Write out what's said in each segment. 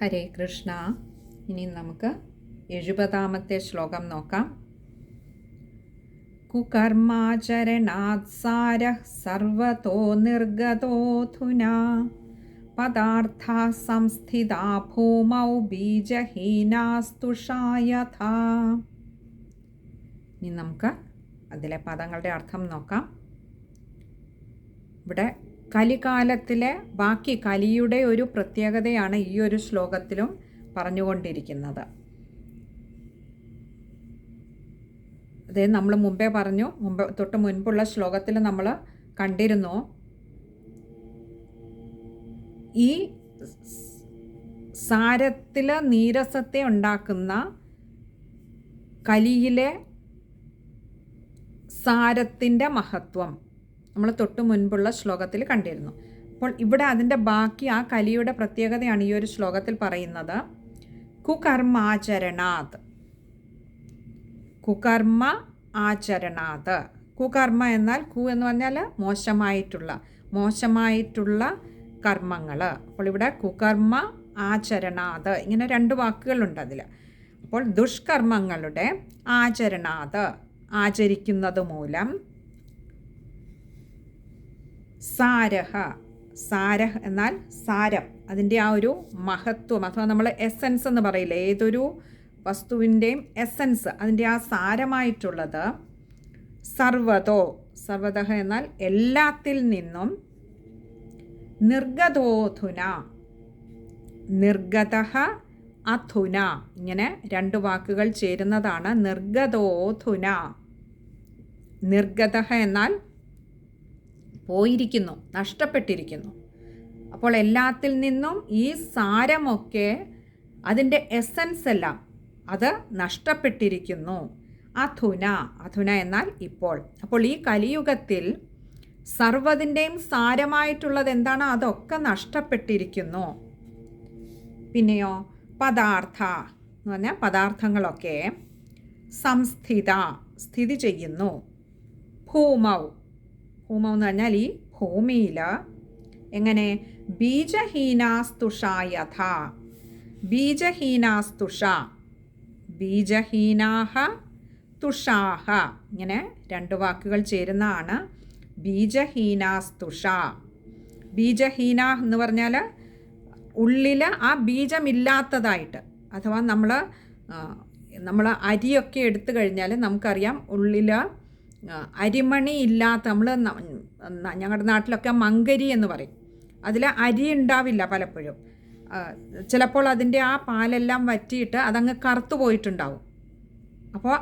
ഹരേ കൃഷ്ണ. ഇനി നമുക്ക് 70-ാമത്തെ ശ്ലോകം നോക്കാം. കുകർമാചരണാത് സാരഃ സർവതോ നിർഗതോധുനാ പദാർത്ഥാ സംസ്ഥിതാ ഭൂമൗ ബീജഹീനാസ്തുഷാ യഥാ. ഇനി നമുക്ക് അതിലെ പദങ്ങളുടെ അർത്ഥം നോക്കാം. ഇവിടെ കലികാലത്തിലെ ബാക്കി കലിയുടെ ഒരു പ്രത്യേകതയാണ് ഈ ഒരു ശ്ലോകത്തിലും പറഞ്ഞുകൊണ്ടിരിക്കുന്നത്. അതേ നമ്മൾ മുമ്പേ പറഞ്ഞു, തൊട്ട് മുൻപുള്ള ശ്ലോകത്തിൽ നമ്മൾ കണ്ടിരുന്നു, ഈ സാരത്തിൽ നീരസത്തെ ഉണ്ടാക്കുന്ന കലിയിലെ സാരത്തിൻ്റെ മഹത്വം നമ്മൾ തൊട്ട് മുൻപുള്ള ശ്ലോകത്തിൽ കണ്ടിരുന്നു. അപ്പോൾ ഇവിടെ അതിൻ്റെ ബാക്കി ആ കലിയുടെ പ്രത്യേകതയാണ് ഈ ഒരു ശ്ലോകത്തിൽ പറയുന്നത്. കുകർമാചരണാത്, കുകർമ്മ ആചരണാത്. കുകർമ്മ എന്നാൽ കു എന്ന് പറഞ്ഞാൽ മോശമായിട്ടുള്ള കർമ്മങ്ങൾ. അപ്പോൾ ഇവിടെ കുകർമ്മ ആചരണാത്, ഇങ്ങനെ രണ്ട് വാക്കുകളുണ്ട് അതിൽ. അപ്പോൾ ദുഷ്കർമ്മങ്ങളുടെ ആചരണാത്, ആചരിക്കുന്നത് മൂലം, സാരഹ, സാരഹ് എന്നാൽ സാരം, അതിൻ്റെ ആ ഒരു മഹത്വം, അഥവാ നമ്മൾ എസൻസ് എന്ന് പറയില്ലേ, ഏതൊരു വസ്തുവിൻ്റെയും എസൻസ്, അതിൻ്റെ ആ സാരമായിട്ടുള്ളത്, സർവതഃ എന്നാൽ എല്ലാത്തിൽ നിന്നും, നിർഗതോധുന, നിർഗതഃ അധുന, ഇങ്ങനെ രണ്ട് വാക്കുകൾ ചേരുന്നതാണ് നിർഗതോധുന. നിർഗതഃ എന്നാൽ പോയിരിക്കുന്നു, നഷ്ടപ്പെട്ടിരിക്കുന്നു. അപ്പോൾ എല്ലാത്തിൽ നിന്നും ഈ സാരമൊക്കെ, അതിൻ്റെ എസൻസ് എല്ലാം അത് നഷ്ടപ്പെട്ടിരിക്കുന്നു. അധുന എന്നാൽ ഇപ്പോൾ. അപ്പോൾ ഈ കലിയുഗത്തിൽ സർവ്വതിൻ്റെയും സാരമായിട്ടുള്ളത് എന്താണ്? അതൊക്കെ നഷ്ടപ്പെട്ടിരിക്കുന്നു. പിന്നെയോ പദാർത്ഥ എന്ന് പറഞ്ഞാൽ പദാർത്ഥങ്ങളൊക്കെ സ്ഥിതി ചെയ്യുന്നു. ഭൂമൗ എന്ന് പറഞ്ഞാൽ ഈ ഭൂമിയിൽ എങ്ങനെ? ബീജഹീനാസ്തുഷാ യഥാ. ബീജഹീനാഹ തുഷാഹ, ഇങ്ങനെ രണ്ട് വാക്കുകൾ ചേരുന്നതാണ് ബീജഹീനാസ്തുഷ. ബീജഹീന എന്ന് പറഞ്ഞാൽ ഉള്ളിൽ ആ ബീജമില്ലാത്തതായിട്ട്, അഥവാ നമ്മൾ അരിയൊക്കെ എടുത്തു കഴിഞ്ഞാൽ നമുക്കറിയാം, ഉള്ളിൽ അരിമണി ഇല്ലാത്ത, ഞങ്ങളുടെ നാട്ടിലൊക്കെ മങ്കരി എന്ന് പറയും, അതിൽ അരി ഉണ്ടാവില്ല പലപ്പോഴും. ചിലപ്പോൾ അതിൻ്റെ ആ പാലെല്ലാം വറ്റിയിട്ട് അതങ്ങ് കറുത്തു പോയിട്ടുണ്ടാവും. അപ്പോൾ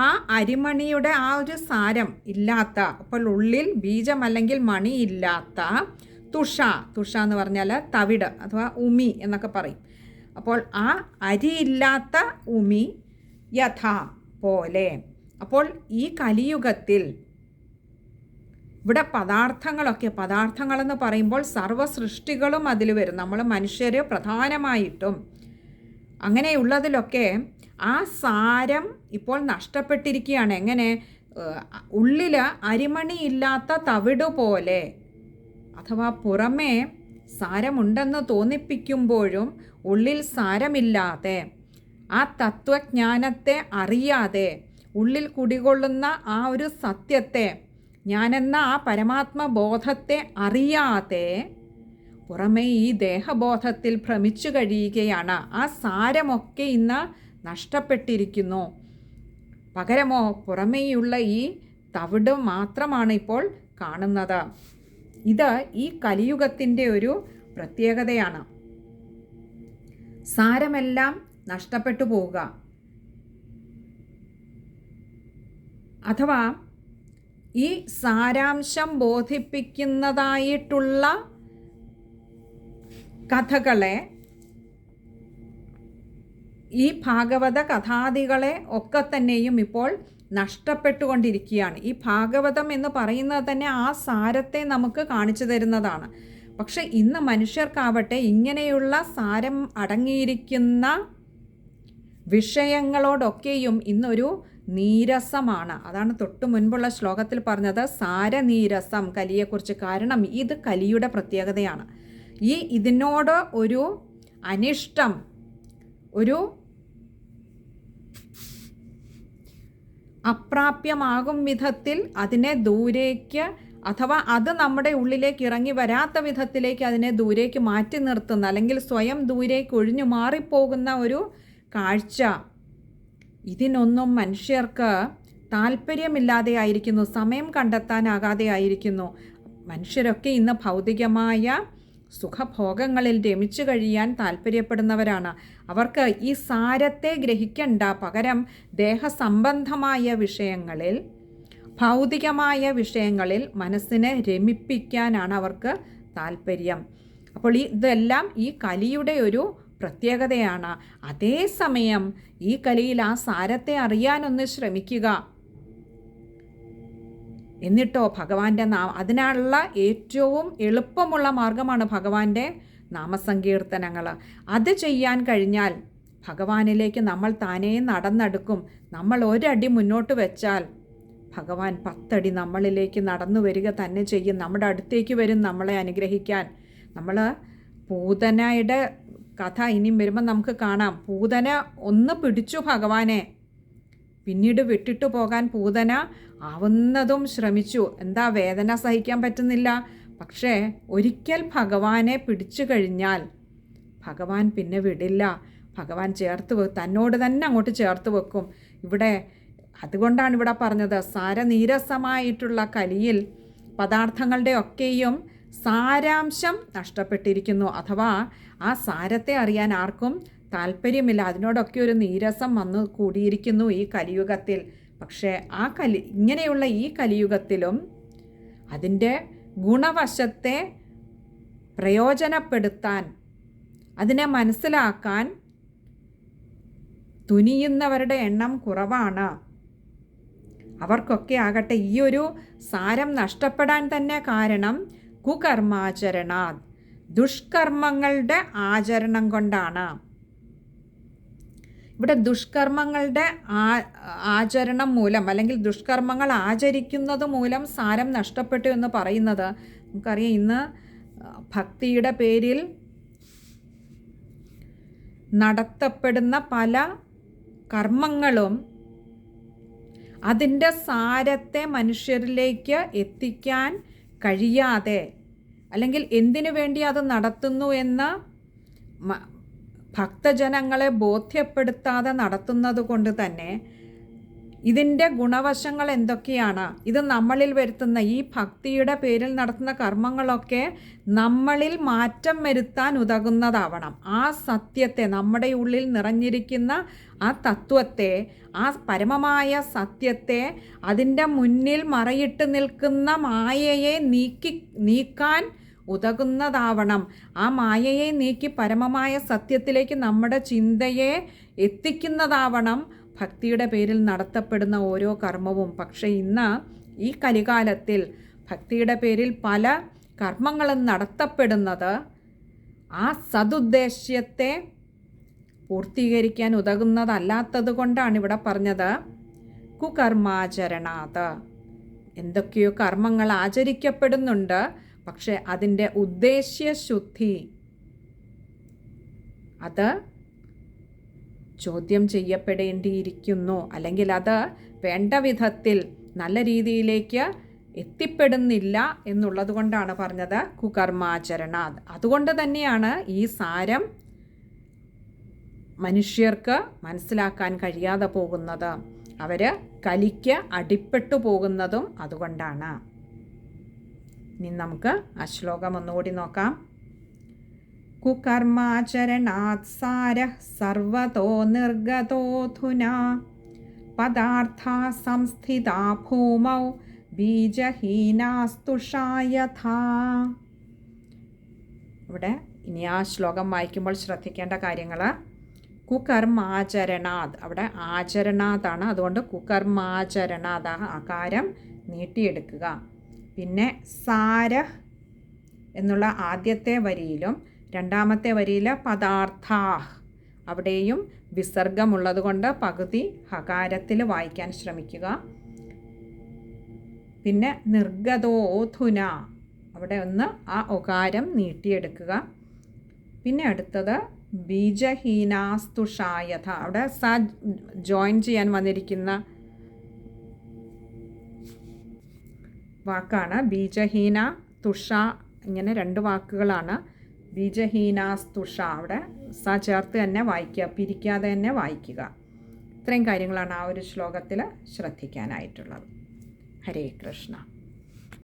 ആ അരിമണിയുടെ ആ ഒരു സാരം ഇല്ലാത്ത, അപ്പോൾ ഉള്ളിൽ ബീജം അല്ലെങ്കിൽ മണി ഇല്ലാത്ത തുഷ എന്ന് പറഞ്ഞാൽ തവിട് അഥവാ ഉമി എന്നൊക്കെ പറയും. അപ്പോൾ ആ അരിയില്ലാത്ത ഉമി യഥാ പോലെ. അപ്പോൾ ഈ കലിയുഗത്തിൽ ഇവിടെ പദാർത്ഥങ്ങളെന്ന് പറയുമ്പോൾ സർവ്വ സൃഷ്ടികളും അതിൽ വരും. നമ്മൾ മനുഷ്യർ പ്രധാനമായിട്ടും അങ്ങനെയുള്ളതിലൊക്കെ ആ സാരം ഇപ്പോൾ നഷ്ടപ്പെട്ടിരിക്കുകയാണ്. എങ്ങനെ? ഉള്ളിൽ അരിമണി ഇല്ലാത്ത തവിട് പോലെ, അഥവാ പുറമേ സാരമുണ്ടെന്ന് തോന്നിപ്പിക്കുമ്പോഴും ഉള്ളിൽ സാരമില്ലാതെ, ആ തത്വജ്ഞാനത്തെ അറിയാതെ, ഉള്ളിൽ കുടികൊള്ളുന്ന ആ ഒരു സത്യത്തെ, ഞാനെന്ന ആ പരമാത്മബോധത്തെ അറിയാതെ പുറമേ ഈ ദേഹബോധത്തിൽ ഭ്രമിച്ചു കഴിയുകയാണ്. ആ സാരമൊക്കെ ഇന്ന് നഷ്ടപ്പെട്ടിരിക്കുന്നു. പകരമോ പുറമേയുള്ള ഈ തവിട് മാത്രമാണ് ഇപ്പോൾ കാണുന്നത്. ഇത് ഈ കലിയുഗത്തിൻ്റെ ഒരു പ്രത്യേകതയാണ്. സാരമെല്ലാം നഷ്ടപ്പെട്ടു പോവുക, അഥവാ ഈ സാരാംശം ബോധിപ്പിക്കുന്നതായിട്ടുള്ള കഥകളെ, ഈ ഭാഗവത കഥാദികളെ ഒക്കെ തന്നെയും ഇപ്പോൾ നഷ്ടപ്പെട്ടുകൊണ്ടിരിക്കുകയാണ്. ഈ ഭാഗവതം എന്ന് പറയുന്നത് തന്നെ ആ സാരത്തെ നമുക്ക് കാണിച്ചു തരുന്നതാണ്. പക്ഷെ ഇന്ന് മനുഷ്യർക്കാവട്ടെ ഇങ്ങനെയുള്ള സാരം അടങ്ങിയിരിക്കുന്ന വിഷയങ്ങളോടൊക്കെയും ഇന്നൊരു നീരസമാണ്. അതാണ് തൊട്ടു മുൻപുള്ള ശ്ലോകത്തിൽ പറഞ്ഞത്, സാരനീരസം കലിയെക്കുറിച്ച്. കാരണം ഇത് കലിയുടെ പ്രത്യേകതയാണ്. ഇതിനോട് ഒരു അനിഷ്ടം, ഒരു അപ്രാപ്യമാകും വിധത്തിൽ അതിനെ ദൂരേക്ക്, അഥവാ അത് നമ്മുടെ ഉള്ളിലേക്ക് ഇറങ്ങി വരാത്ത വിധത്തിലേക്ക് അതിനെ ദൂരേക്ക് മാറ്റി നിർത്തുന്ന, അല്ലെങ്കിൽ സ്വയം ദൂരേക്ക് ഒഴിഞ്ഞു മാറിപ്പോകുന്ന ഒരു കാഴ്ച, ഇതിനൊന്നും മനുഷ്യർക്ക് താല്പര്യമില്ലാതെ ആയിരിക്കുന്നു, സമയം കണ്ടെത്താനാകാതെ ആയിരിക്കുന്നു. മനുഷ്യരൊക്കെ ഇന്ന് ഭൗതികമായ സുഖഭോഗങ്ങളിൽ രമിച്ചു കഴിയാൻ താല്പര്യപ്പെടുന്നവരാണ്. അവർക്ക് ഈ സാരത്തെ ഗ്രഹിക്കണ്ട, പകരം ദേഹസംബന്ധമായ വിഷയങ്ങളിൽ, ഭൗതികമായ വിഷയങ്ങളിൽ മനസ്സിനെ രമിപ്പിക്കാനാണ് അവർക്ക് താല്പര്യം. അപ്പോൾ ഇതെല്ലാം ഈ കലിയുടെ ഒരു പ്രത്യേകതയാണ്. അതേസമയം ഈ കലിയിൽ ആ സാരത്തെ അറിയാനൊന്ന് ശ്രമിക്കുക. എന്നിട്ടോ ഭഗവാന്റെ അതിനുള്ള ഏറ്റവും എളുപ്പമുള്ള മാർഗമാണ് ഭഗവാന്റെ നാമസങ്കീർത്തനങ്ങൾ. അത് ചെയ്യാൻ കഴിഞ്ഞാൽ ഭഗവാനിലേക്ക് നമ്മൾ താനേ നടന്നെടുക്കും. നമ്മൾ ഒരടി മുന്നോട്ട് വെച്ചാൽ ഭഗവാൻ 10 അടി നമ്മളിലേക്ക് നടന്നു വരിക തന്നെ ചെയ്യും. നമ്മുടെ അടുത്തേക്ക് വരും നമ്മളെ അനുഗ്രഹിക്കാൻ. നമ്മൾ പൂതനയുടെ കഥ ഇനിയും വരുമ്പോൾ നമുക്ക് കാണാം. പൂതന ഒന്ന് പിടിച്ചു ഭഗവാനെ, പിന്നീട് വിട്ടിട്ടു പോകാൻ പൂതന ആവുന്നതും ശ്രമിച്ചു. എന്താ, വേദന സഹിക്കാൻ പറ്റുന്നില്ല. പക്ഷേ ഒരിക്കൽ ഭഗവാനെ പിടിച്ചു കഴിഞ്ഞാൽ ഭഗവാൻ പിന്നെ വിടില്ല. ഭഗവാൻ തന്നോട് തന്നെ അങ്ങോട്ട് ചേർത്ത് വെക്കും. അതുകൊണ്ടാണ് ഇവിടെ പറഞ്ഞത്, സാരനീരസമായിട്ടുള്ള കലിയിൽ പദാർത്ഥങ്ങളുടെ ഒക്കെയും സാരാംശം നഷ്ടപ്പെട്ടിരിക്കുന്നു. അഥവാ ആ സാരത്തെ അറിയാൻ ആർക്കും താല്പര്യമില്ല. അതിനോടൊക്കെ ഒരു നീരസം വന്നു കൂടിയിരിക്കുന്നു ഈ കലിയുഗത്തിൽ. പക്ഷേ ഇങ്ങനെയുള്ള ഈ കലിയുഗത്തിലും അതിൻ്റെ ഗുണവശത്തെ പ്രയോജനപ്പെടുത്താൻ, അതിനെ മനസ്സിലാക്കാൻ തുനിയുന്നവരുടെ എണ്ണം കുറവാണ്. അവർക്കൊക്കെ ആകട്ടെ ഈ ഒരു സാരം നഷ്ടപ്പെടാൻ തന്നെ കാരണം കുകർമാചരണാത്, ദുഷ്കർമ്മങ്ങളുടെ ആചരണം കൊണ്ടാണ്. ഇവിടെ ദുഷ്കർമ്മങ്ങളുടെ ആചരണം മൂലം, അല്ലെങ്കിൽ ദുഷ്കർമ്മങ്ങൾ ആചരിക്കുന്നത് മൂലം സാരം നഷ്ടപ്പെട്ടു എന്ന് പറയുന്നത്, നമുക്കറിയാം ഇന്ന് ഭക്തിയുടെ പേരിൽ നടത്തപ്പെടുന്ന പല കർമ്മങ്ങളും അതിൻ്റെ സാരത്തെ മനുഷ്യരിലേക്ക് എത്തിക്കാൻ കഴിയാതെ, അല്ലെങ്കിൽ എന്തിനു വേണ്ടി അത് നടത്തുന്നു എന്ന് ഭക്തജനങ്ങളെ ബോധ്യപ്പെടുത്താതെ നടത്തുന്നത് കൊണ്ട് തന്നെ ഇതിൻ്റെ ഗുണവശങ്ങൾ എന്തൊക്കെയാണ്, ഇത് നമ്മളിൽ വരുത്തുന്ന ഈ ഭക്തിയുടെ പേരിൽ നടത്തുന്ന കർമ്മങ്ങളൊക്കെ നമ്മളിൽ മാറ്റം വരുത്താൻ ഉതകുന്നതാവണം. ആ സത്യത്തെ, നമ്മുടെ ഉള്ളിൽ നിറഞ്ഞിരിക്കുന്ന ആ തത്വത്തെ, ആ പരമമായ സത്യത്തെ, അതിൻ്റെ മുന്നിൽ മറയിട്ട് നിൽക്കുന്ന മായയെ നീക്കാൻ ഉതകുന്നതാവണം. ആ മായയെ നീക്കി പരമമായ സത്യത്തിലേക്ക് നമ്മുടെ ചിന്തയെ എത്തിക്കുന്നതാവണം ഭക്തിയുടെ പേരിൽ നടത്തപ്പെടുന്ന ഓരോ കർമ്മവും. പക്ഷേ ഇന്ന് ഈ കലികാലത്തിൽ ഭക്തിയുടെ പേരിൽ പല കർമ്മങ്ങളും നടത്തപ്പെടുന്നത് ആ സതുദ്ദേശ്യത്തെ പൂർത്തീകരിക്കാൻ ഉതകുന്നതല്ലാത്തത് കൊണ്ടാണ് ഇവിടെ പറഞ്ഞത് കുകർമാചരണാത്. എന്തൊക്കെയോ കർമ്മങ്ങൾ ആചരിക്കപ്പെടുന്നുണ്ട്, പക്ഷെ അതിൻ്റെ ഉദ്ദേശ്യശുദ്ധി അത് ചോദ്യം ചെയ്യപ്പെടേണ്ടിയിരിക്കുന്നു. അല്ലെങ്കിൽ അത് വേണ്ട വിധത്തിൽ നല്ല രീതിയിലേക്ക് എത്തിപ്പെടുന്നില്ല എന്നുള്ളത് കൊണ്ടാണ് പറഞ്ഞത് കുകർമാചരണാത്. അതുകൊണ്ട് തന്നെയാണ് ഈ സാരം മനുഷ്യർക്ക് മനസ്സിലാക്കാൻ കഴിയാതെ പോകുന്നത്, അവർ കലിക്ക് അടിപ്പെട്ടു പോകുന്നതും അതുകൊണ്ടാണ്. ഇനി നമുക്ക് ആ ശ്ലോകം ഒന്നുകൂടി നോക്കാം. കുകർമാചരണാത് സാരഃ സർവതോ നിർഗതോധുനാ പദാർത്ഥാ സംസ്ഥിതാ ഭൂമൗ ബീജഹീനാസ്തുഷാ യഥാ. ഇവിടെ ഇനി ആ ശ്ലോകം വായിക്കുമ്പോൾ ശ്രദ്ധിക്കേണ്ട കാര്യങ്ങൾ, കുകർമാചരണാത്, അവിടെ ആചരണാതാണ്, അതുകൊണ്ട് കുകർമാചരണാത് ആകാരം നീട്ടിയെടുക്കുക. പിന്നെ സാരഃ എന്നുള്ള ആദ്യത്തെ വരിയിലും രണ്ടാമത്തെ വരിയിൽ പദാർത്ഥാഹ്, അവിടെയും വിസർഗമുള്ളത് കൊണ്ട് പകുതി ഹകാരത്തിൽ വായിക്കാൻ ശ്രമിക്കുക. പിന്നെ നിർഗതോധുന, അവിടെ ഒന്ന് ആ ഒകാരം നീട്ടിയെടുക്കുക. പിന്നെ അടുത്തത് ബീജഹീനാസ്തുഷായഥ. അവിടെ സ ജോയിൻ ചെയ്യാൻ വന്നിരിക്കുന്ന വാക്കാണ് ബീജഹീന തുഷ. ഇങ്ങനെ 2 വാക്കുകളാണ്. ബീജഹീനാസ്തുഷ അവിടെ സ ചേർത്ത് തന്നെ വായിക്കുക, പിരിക്കാതെ തന്നെ വായിക്കുക. ഇത്രയും കാര്യങ്ങളാണ് ആ ഒരു ശ്ലോകത്തിൽ ശ്രദ്ധിക്കാനായിട്ടുള്ളത്. ഹരേ കൃഷ്ണ.